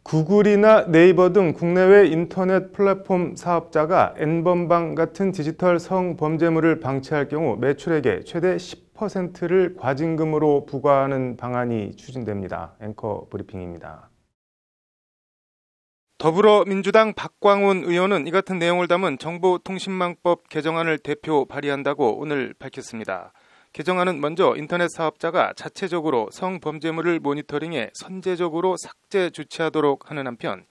구글이나 네이버 등 국내외 인터넷 플랫폼 사업자가 N번방 같은 디지털 성범죄물을 방치할 경우 매출액의 최대 10%를 과징금으로 부과하는 방안이 추진됩니다. 앵커 브리핑입니다. 더불어민주당 박광온 의원은 이 같은 내용을 담은 정보통신망법 개정안을 대표 발의한다고 오늘 밝혔습니다. 개정안은 먼저 인터넷 사업자가 자체적으로 성범죄물을 모니터링해 선제적으로 삭제 조치하도록 하는 한편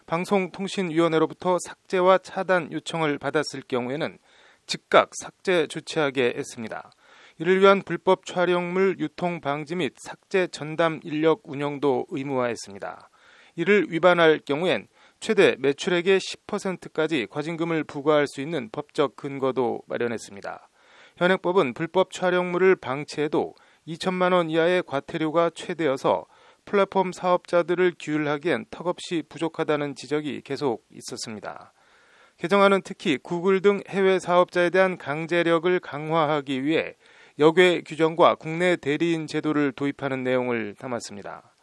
방송통신위원회로부터 삭제와 차단 요청을 받았을 경우에는 즉각 삭제 조치하게 했습니다. 이를 위한 불법 촬영물 유통 방지 및 삭제 전담 인력 운영도 의무화했습니다. 이를 위반할 경우엔 최대 매출액의 10%까지 과징금을 부과할 수 있는 법적 근거도 마련했습니다. 현행법은 불법 촬영물을 방치해도 2천만 원 이하의 과태료가 최대여서 플랫폼 사업자들을 규율하기엔 턱없이 부족하다는 지적이 계속 있었습니다. 개정안은 특히 구글 등 해외 사업자에 대한 강제력을 강화하기 위해 역외 규정과 국내 대리인 제도를 도입하는 내용을 담았습니다.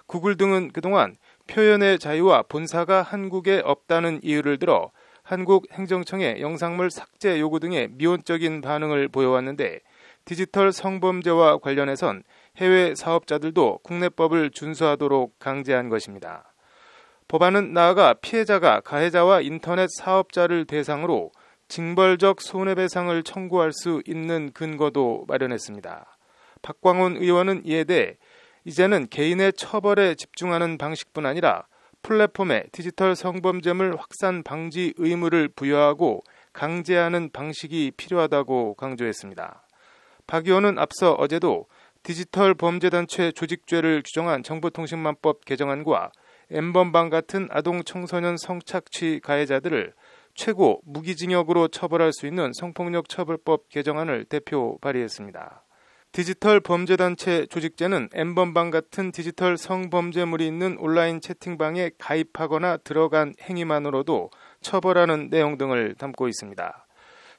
구글 등은 그동안 표현의 자유와 본사가 한국에 없다는 이유를 들어 한국 행정청의 영상물 삭제 요구 등의 미온적인 반응을 보여왔는데 디지털 성범죄와 관련해선 해외 사업자들도 국내법을 준수하도록 강제한 것입니다. 법안은 나아가 피해자가 가해자와 인터넷 사업자를 대상으로 징벌적 손해배상을 청구할 수 있는 근거도 마련했습니다. 박광온 의원은 이에 대해 이제는 개인의 처벌에 집중하는 방식뿐 아니라 플랫폼에 디지털 성범죄물 확산 방지 의무를 부여하고 강제하는 방식이 필요하다고 강조했습니다. 박 의원은 앞서 어제도 디지털 범죄단체 조직죄를 규정한 정보통신망법 개정안과 N번방 같은 아동 청소년 성착취 가해자들을 최고 무기징역으로 처벌할 수 있는 성폭력처벌법 개정안을 대표 발의했습니다. 디지털 범죄단체 조직죄는 N번방 같은 디지털 성범죄물이 있는 온라인 채팅방에 가입하거나 들어간 행위만으로도 처벌하는 내용 등을 담고 있습니다.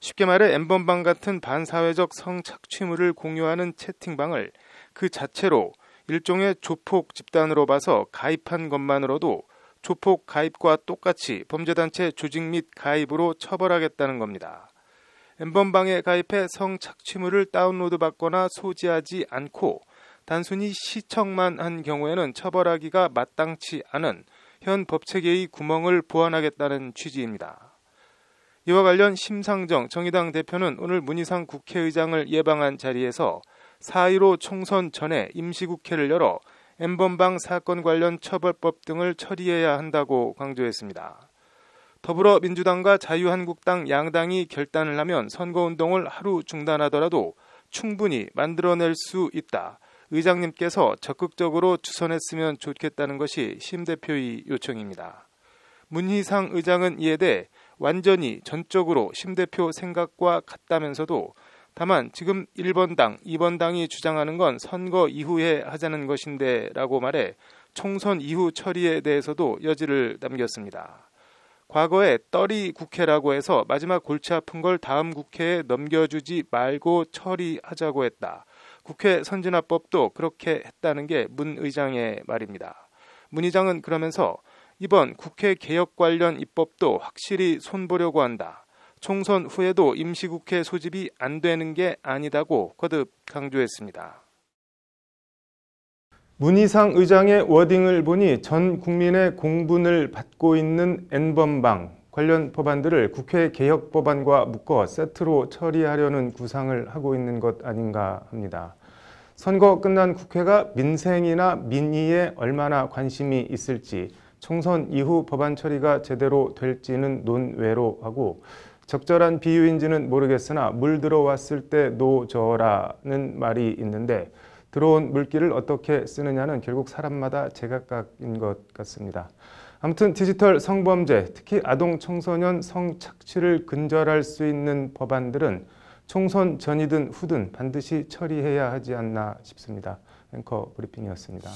쉽게 말해 N번방 같은 반사회적 성착취물을 공유하는 채팅방을 그 자체로 일종의 조폭 집단으로 봐서 가입한 것만으로도 조폭 가입과 똑같이 범죄단체 조직 및 가입으로 처벌하겠다는 겁니다. N번방에 가입해 성착취물을 다운로드 받거나 소지하지 않고 단순히 시청만 한 경우에는 처벌하기가 마땅치 않은 현 법체계의 구멍을 보완하겠다는 취지입니다. 이와 관련 심상정 정의당 대표는 오늘 문희상 국회의장을 예방한 자리에서 4.15 총선 전에 임시국회를 열어 N번방 사건 관련 처벌법 등을 처리해야 한다고 강조했습니다. 더불어민주당과 자유한국당 양당이 결단을 하면 선거운동을 하루 중단하더라도 충분히 만들어낼 수 있다. 의장님께서 적극적으로 주선했으면 좋겠다는 것이 심 대표의 요청입니다. 문희상 의장은 이에 대해 완전히 전적으로 심 대표 생각과 같다면서도 다만 지금 1번당, 2번당이 주장하는 건 선거 이후에 하자는 것인데 라고 말해 총선 이후 처리에 대해서도 여지를 남겼습니다. 과거에 떨이 국회라고 해서 마지막 골치 아픈 걸 다음 국회에 넘겨주지 말고 처리하자고 했다. 국회 선진화법도 그렇게 했다는 게 문 의장의 말입니다. 문 의장은 그러면서 이번 국회 개혁 관련 입법도 확실히 손보려고 한다. 총선 후에도 임시국회 소집이 안 되는 게 아니다고 거듭 강조했습니다. 문희상 의장의 워딩을 보니 전 국민의 공분을 받고 있는 N번방 관련 법안들을 국회 개혁 법안과 묶어 세트로 처리하려는 구상을 하고 있는 것 아닌가 합니다. 선거 끝난 국회가 민생이나 민의에 얼마나 관심이 있을지 총선 이후 법안 처리가 제대로 될지는 논외로 하고 적절한 비유인지는 모르겠으나 물 들어왔을 때 노저라는 말이 있는데 들어온 물기를 어떻게 쓰느냐는 결국 사람마다 제각각인 것 같습니다. 아무튼 디지털 성범죄, 특히 아동 청소년 성착취를 근절할 수 있는 법안들은 총선 전이든 후든 반드시 처리해야 하지 않나 싶습니다. 앵커 브리핑이었습니다.